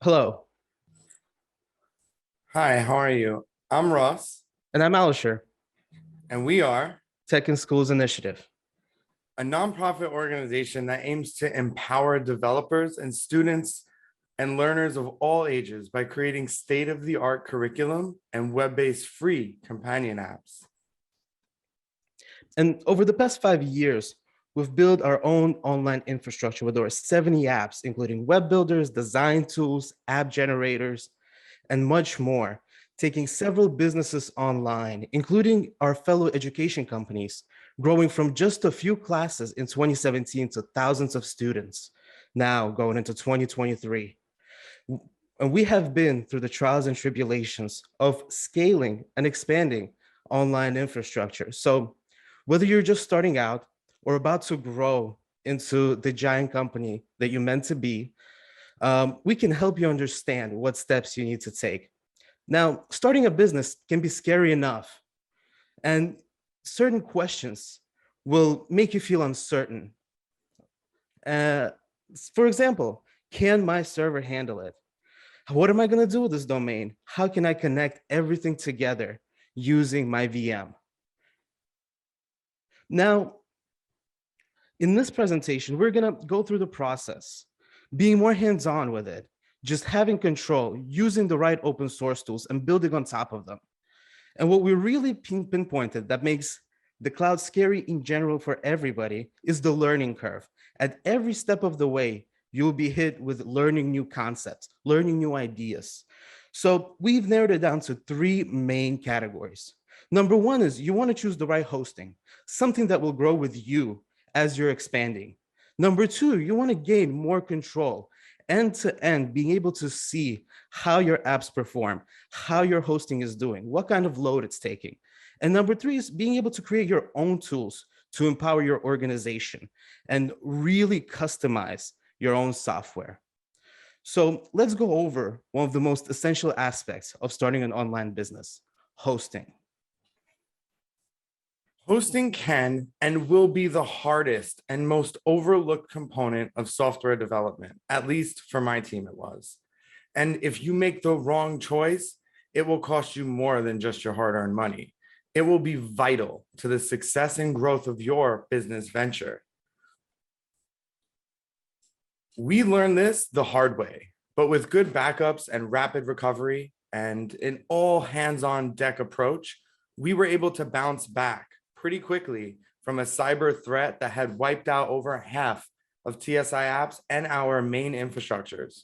Hello, Hi, how are you? I'm Ross, and I'm Alisher, and we are Tech in Schools Initiative. a nonprofit organization that aims to empower developers and students and learners of all ages by creating state-of-the-art curriculum and web-based free companion apps. And over the past 5 years, we've built our own online infrastructure with over 70 apps, including web builders, design tools, app generators, and much more, taking several businesses online, including our fellow education companies, growing from just a few classes in 2017 to thousands of students now going into 2023. And we have been through the trials and tribulations of scaling and expanding online infrastructure. So whether you're just starting out or about to grow into the giant company that you're meant to be, we can help you understand what steps you need to take. Now, starting a business can be scary enough, and certain questions will make you feel uncertain. Uh, for example, can my server handle it? What am I going to do with this domain? How can I connect everything together using my VM? Now, in this presentation, we're going to go through the process, being more hands-on with it, just having control, using the right open source tools and building on top of them. And what we really pinpointed that makes the cloud scary in general for everybody is the learning curve. At every step of the way, you'll be hit with learning new concepts, learning new ideas. So we've narrowed it down to three main categories. Number one is you want to choose the right hosting, something that will grow with you as you're expanding. Number two, you want to gain more control, end to end, being able to see how your apps perform, how your hosting is doing, what kind of load it's taking. And number three is being able to create your own tools to empower your organization and really customize your own software. So let's go over one of the most essential aspects of starting an online business, hosting. Hosting can and will be the hardest and most overlooked component of software development, at least for my team it was. And if you make the wrong choice, it will cost you more than just your hard-earned money. It will be vital to the success and growth of your business venture. We learned this the hard way, but with good backups and rapid recovery and an all hands on deck approach, we were able to bounce back pretty quickly from a cyber threat that had wiped out over half of TSI apps and our main infrastructures.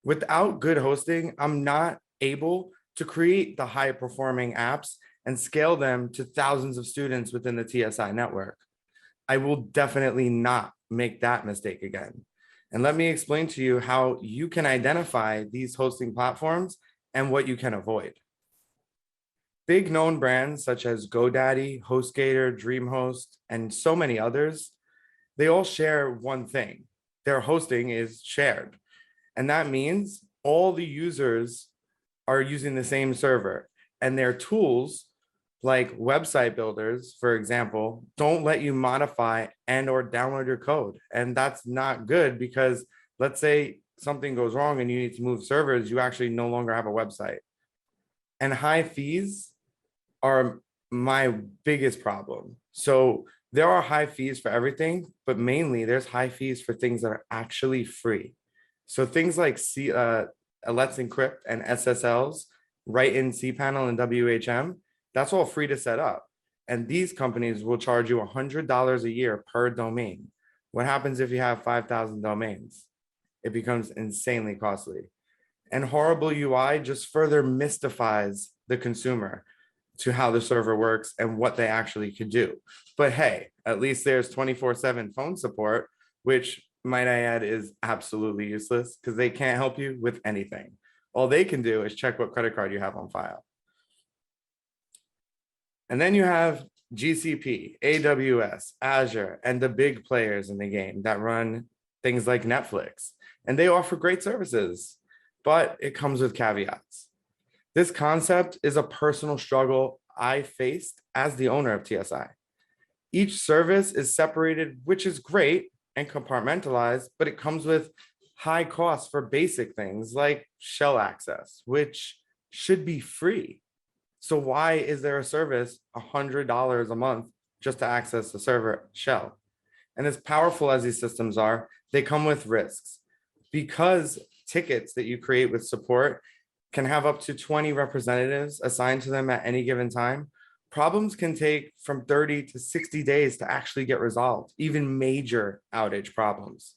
Without good hosting, I'm not able to create the high performing apps and scale them to thousands of students within the TSI network. I will definitely not make that mistake again. And let me explain to you how you can identify these hosting platforms and what you can avoid. Big known brands such as GoDaddy, HostGator, DreamHost, and so many others, they all share one thing. Their hosting is shared. And that means all the users are using the same server, and their tools like website builders, for example, don't let you modify and or download your code. And that's not good because let's say something goes wrong and you need to move servers, you actually no longer have a website. And high fees are my biggest problem. So there are high fees for everything, but mainly there's high fees for things that are actually free. So things like Let's Encrypt and SSLs right in cPanel and WHM, that's all free to set up. And these companies will charge you $100 a year per domain. What happens if you have 5,000 domains? It becomes insanely costly. And horrible UI just further mystifies the consumer to how the server works and what they actually could do. But hey, at least there's 24/7 phone support, which might I add is absolutely useless because they can't help you with anything. All they can do is check what credit card you have on file. And then you have GCP, AWS, Azure, and the big players in the game that run things like Netflix. And they offer great services, but it comes with caveats. This concept is a personal struggle I faced as the owner of TSI. Each service is separated, which is great and compartmentalized, but it comes with high costs for basic things like shell access, which should be free. So why is there a service $100 a month just to access the server shell? And as powerful as these systems are, they come with risks. Because tickets that you create with support can have up to 20 representatives assigned to them at any given time, problems can take from 30 to 60 days to actually get resolved, even major outage problems.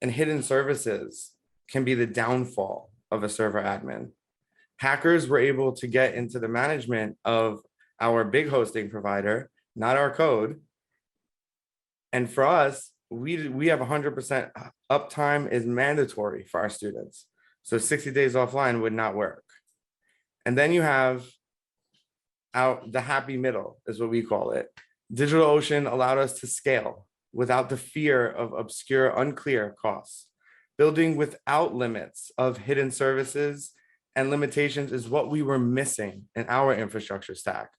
And hidden services can be the downfall of a server admin. Hackers were able to get into the management of our big hosting provider, not our code. And for us, we have 100% uptime is mandatory for our students. So 60 days offline would not work. And then you have out the happy middle is what we call it. DigitalOcean allowed us to scale without the fear of obscure, unclear costs. Building without limits of hidden services and limitations is what we were missing in our infrastructure stack.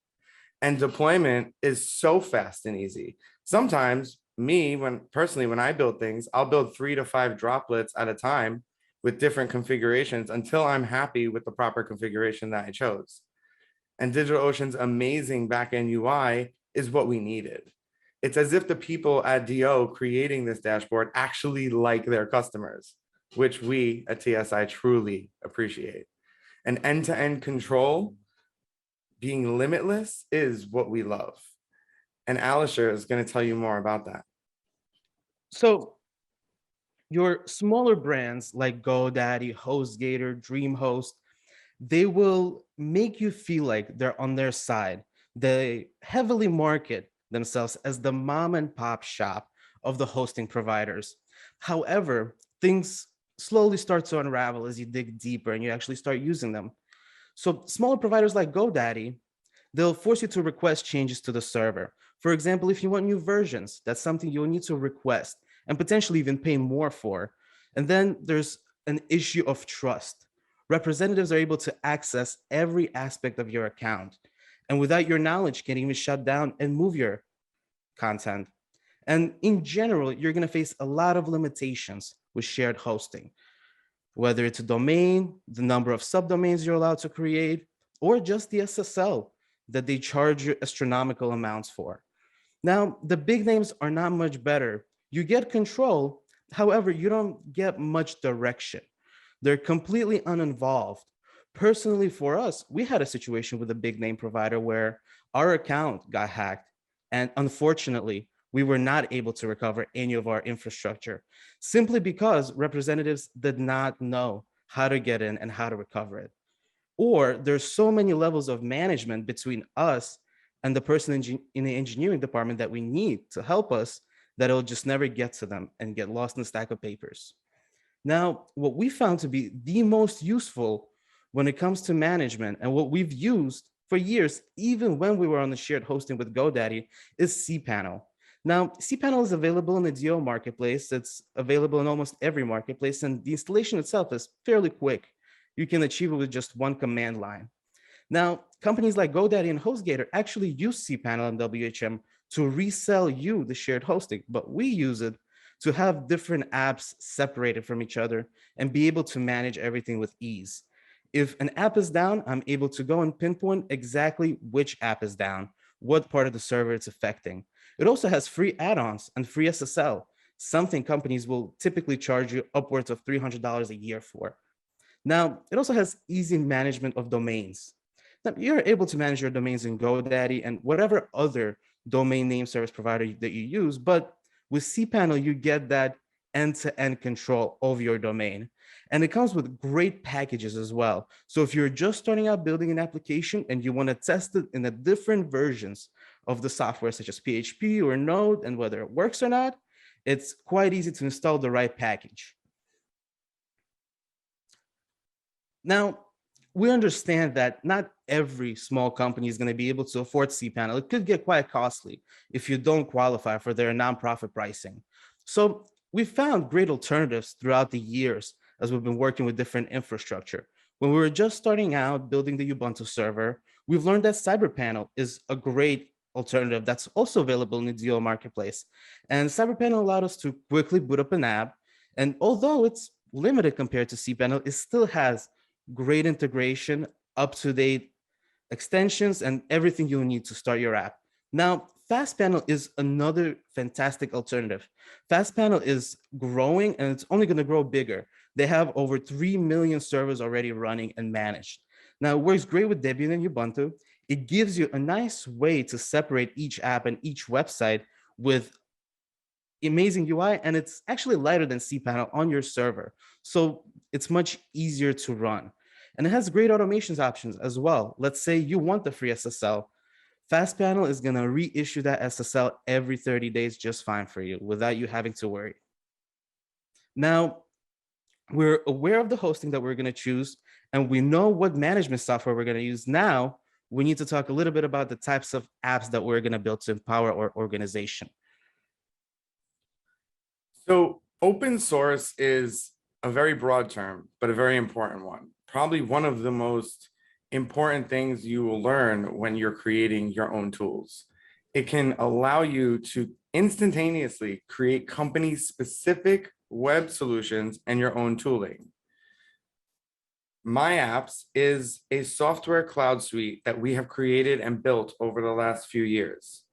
And deployment is so fast and easy. Sometimes when I build things, I'll build 3 to 5 droplets at a time with different configurations until I'm happy with the proper configuration that I chose. And DigitalOcean's amazing backend UI is what we needed. It's as if the people at DO creating this dashboard actually like their customers, which we at TSI truly appreciate. And end-to-end control, being limitless, is what we love. And Alisher is going to tell you more about that. So your smaller brands like GoDaddy, HostGator, DreamHost, they will make you feel like they're on their side. They heavily market themselves as the mom and pop shop of the hosting providers. However, things slowly start to unravel as you dig deeper and you actually start using them. So smaller providers like GoDaddy, they'll force you to request changes to the server. For example, if you want new versions, that's something you'll need to request and potentially even pay more for. And then there's an issue of trust. Representatives are able to access every aspect of your account, and without your knowledge, can even shut down and move your content. And in general, you're going to face a lot of limitations with shared hosting, whether it's a domain, the number of subdomains you're allowed to create, or just the SSL that they charge you astronomical amounts for. Now, the big names are not much better. You get control, however, you don't get much direction. They're completely uninvolved. Personally, for us, we had a situation with a big name provider where our account got hacked. And unfortunately, we were not able to recover any of our infrastructure simply because representatives did not know how to get in and how to recover it. Or there's so many levels of management between us and the person in the engineering department that we need to help us that it'll just never get to them and get lost in the stack of papers. Now, what we found to be the most useful when it comes to management and what we've used for years, even when we were on the shared hosting with GoDaddy, is cPanel. Now, cPanel is available in the DO marketplace. It's available in almost every marketplace, and the installation itself is fairly quick. You can achieve it with just one command line. Now, companies like GoDaddy and HostGator actually use cPanel and WHM to resell you the shared hosting, but we use it to have different apps separated from each other and be able to manage everything with ease. If an app is down, I'm able to go and pinpoint exactly which app is down, what part of the server it's affecting. It also has free add-ons and free SSL, something companies will typically charge you upwards of $300 a year for. Now, it also has easy management of domains. Now, you're able to manage your domains in GoDaddy and whatever other domain name service provider that you use, but with cPanel, you get that end-to-end control of your domain. And it comes with great packages as well. So if you're just starting out building an application and you want to test it in the different versions of the software, such as PHP or Node, and whether it works or not, it's quite easy to install the right package. Now, we understand that not every small company is going to be able to afford cPanel. It could get quite costly if you don't qualify for their nonprofit pricing. So we found great alternatives throughout the years as we've been working with different infrastructure. When we were just starting out building the Ubuntu server, we've learned that CyberPanel is a great alternative that's also available in the DO marketplace. And CyberPanel allowed us to quickly boot up an app. And although it's limited compared to cPanel, it still has great integration, up-to-date extensions, and everything you'll need to start your app. Now, FastPanel is another fantastic alternative. FastPanel is growing and it's only going to grow bigger. They have over 3 million servers already running and managed. Now, it works great with Debian and Ubuntu. It gives you a nice way to separate each app and each website with amazing UI, and it's actually lighter than cPanel on your server. So it's much easier to run. And it has great automations options as well. Let's say you want the free SSL. FastPanel is going to reissue that SSL every 30 days just fine for you without you having to worry. Now, we're aware of the hosting that we're going to choose, and we know what management software we're going to use. Now, we need to talk a little bit about the types of apps that we're going to build to empower our organization. So open source is a very broad term, but a very important one. Probably one of the most important things you will learn when you're creating your own tools. It can allow you to instantaneously create company-specific web solutions and your own tooling. My Apps is a software cloud suite that we have created and built over the last few years.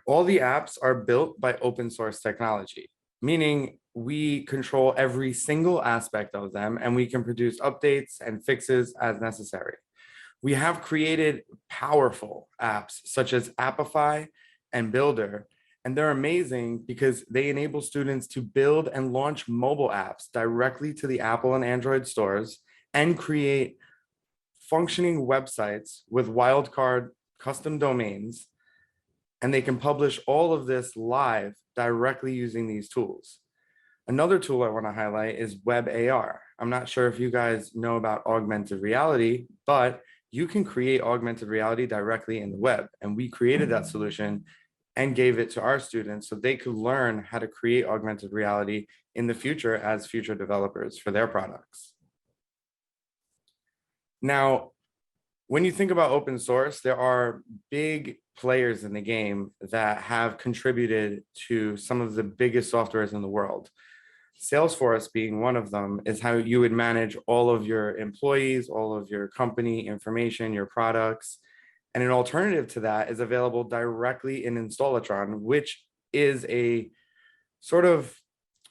All the apps are built by open source technology, meaning we control every single aspect of them and we can produce updates and fixes as necessary. We have created powerful apps such as Appify and Builder, and they're amazing because they enable students to build and launch mobile apps directly to the Apple and Android stores and create functioning websites with wildcard custom domains. And they can publish all of this live directly using these tools. Another tool I want to highlight is Web AR. I'm not sure if you guys know about augmented reality, but you can create augmented reality directly in the web. And we created that solution and gave it to our students so they could learn how to create augmented reality in the future as future developers for their products. Now, when you think about open source, there are big players in the game that have contributed to some of the biggest softwares in the world. Salesforce being one of them is how you would manage all of your employees, all of your company information, your products. And an alternative to that is available directly in Installatron, which is a sort of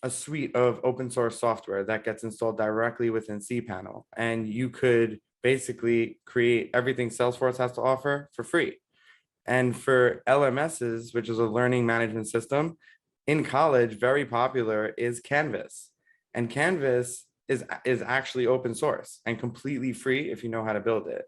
a suite of open source software that gets installed directly within cPanel. And you could basically create everything Salesforce has to offer for free. And for LMSs, which is a learning management system, in college, very popular is Canvas. And Canvas is actually open source and completely free if you know how to build it.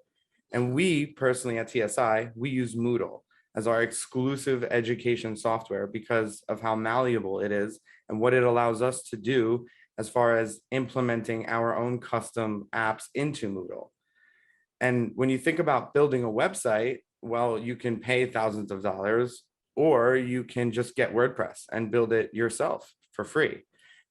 And we personally at TSI, we use Moodle as our exclusive education software because of how malleable it is and what it allows us to do as far as implementing our own custom apps into Moodle. And when you think about building a website, well, you can pay thousands of dollars, or you can just get WordPress and build it yourself for free.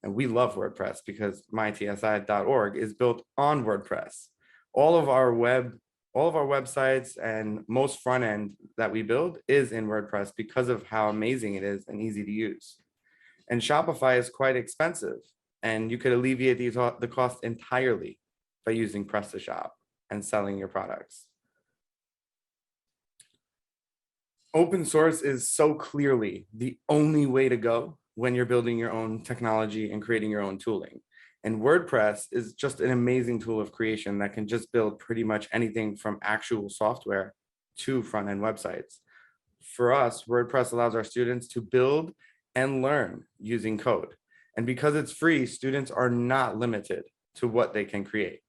And we love WordPress because mytsi.org is built on WordPress. All of our websites and most front end that we build is in WordPress because of how amazing it is and easy to use. And Shopify is quite expensive, and you could alleviate the cost entirely by using PrestaShop and selling your products. Open source is so clearly the only way to go when you're building your own technology and creating your own tooling. And WordPress is just an amazing tool of creation that can just build pretty much anything from actual software to front-end websites. For us, WordPress allows our students to build and learn using code. And because it's free, students are not limited to what they can create.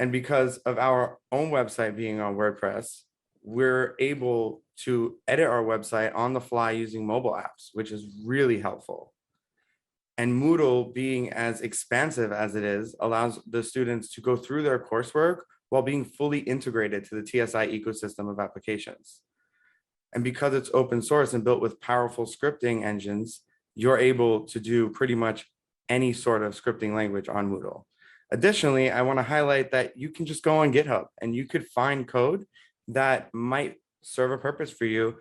And because of our own website being on WordPress, we're able to edit our website on the fly using mobile apps, which is really helpful. And Moodle, being as expansive as it is, allows the students to go through their coursework while being fully integrated to the TSI ecosystem of applications. And because it's open source and built with powerful scripting engines, you're able to do pretty much any sort of scripting language on Moodle. Additionally, I want to highlight that you can just go on GitHub and you could find code that might serve a purpose for you.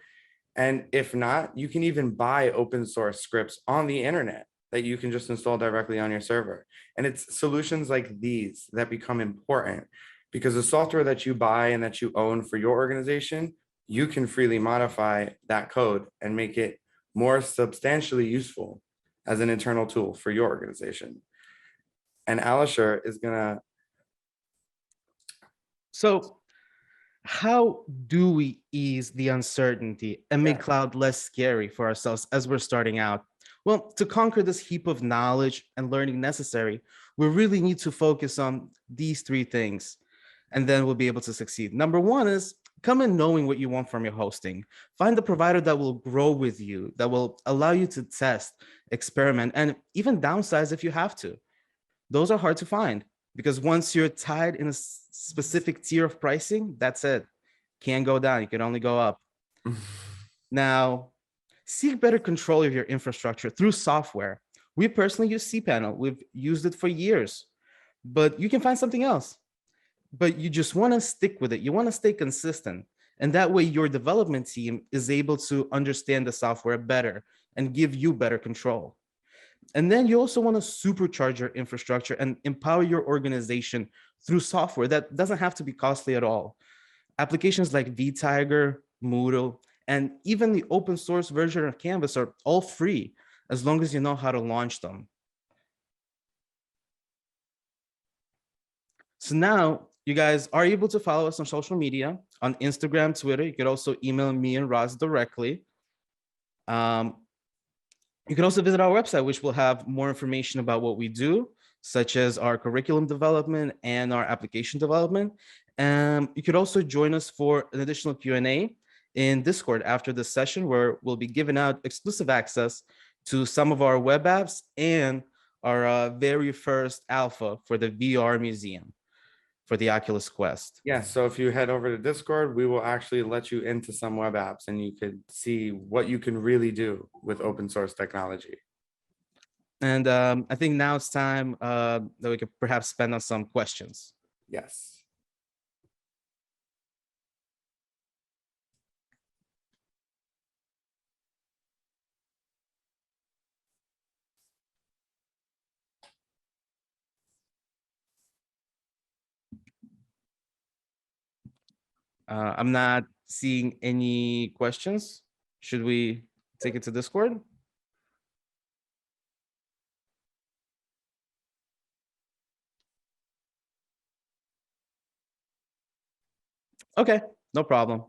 And if not, you can even buy open source scripts on the internet that you can just install directly on your server. And it's solutions like these that become important because the software that you buy and that you own for your organization, you can freely modify that code and make it more substantially useful as an internal tool for your organization. And Alisher is gonna. So how do we ease the uncertainty and make Yeah. cloud less scary for ourselves as we're starting out? Well, to conquer this heap of knowledge and learning necessary, we really need to focus on these three things, and then we'll be able to succeed. Number one is come in knowing what you want from your hosting. Find a provider that will grow with you, that will allow you to test, experiment, and even downsize if you have to. Those are hard to find because once you're tied in a specific tier of pricing, that's it. Can't go down. You can only go up. Now, seek better control of your infrastructure through software. We personally use cPanel. We've used it for years, but you can find something else. But you just want to stick with it. You want to stay consistent. And that way, your development team is able to understand the software better and give you better control. And then you also want to supercharge your infrastructure and empower your organization through software that doesn't have to be costly at all. Applications like vTiger, Moodle, and even the open source version of Canvas are all free as long as you know how to launch them. So now you guys are able to follow us on social media, on Instagram, Twitter. You could also email me and Roz directly. You can also visit our website, which will have more information about what we do, such as our curriculum development and our application development. And you could also join us for an additional Q&A in Discord after this session, where we'll be giving out exclusive access to some of our web apps and our very first alpha for the VR museum for the Oculus Quest. Yeah, so if you head over to Discord, we will actually let you into some web apps and you could see what you can really do with open source technology. And I think now it's time that we could perhaps spend on some questions. Yes. I'm not seeing any questions. Should we take it to Discord? Okay, no problem.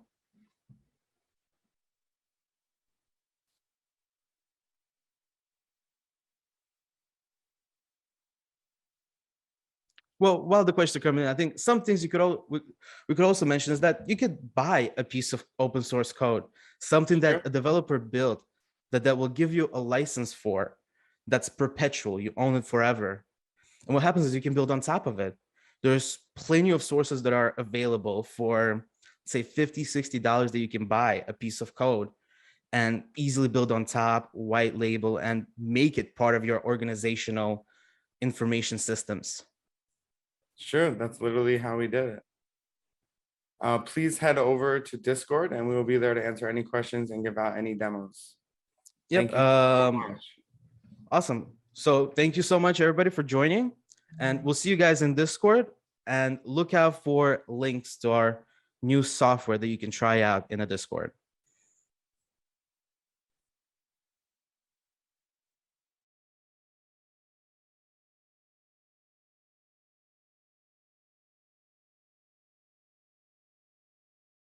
Well, while the questions are coming in, I think some things we could also mention is that you could buy a piece of open source code, something that a developer built that will give you a license for, that's perpetual. You own it forever. And what happens is you can build on top of it. There's plenty of sources that are available for, say, $50, $60 that you can buy a piece of code and easily build on top, white label, and make it part of your organizational information systems. Sure, that's literally how we did it. Please head over to Discord and we will be there to answer any questions and give out any demos. Yep. Thank you so much. Awesome. So thank you so much, everybody, for joining. And we'll see you guys in Discord. And look out for links to our new software that you can try out in a Discord.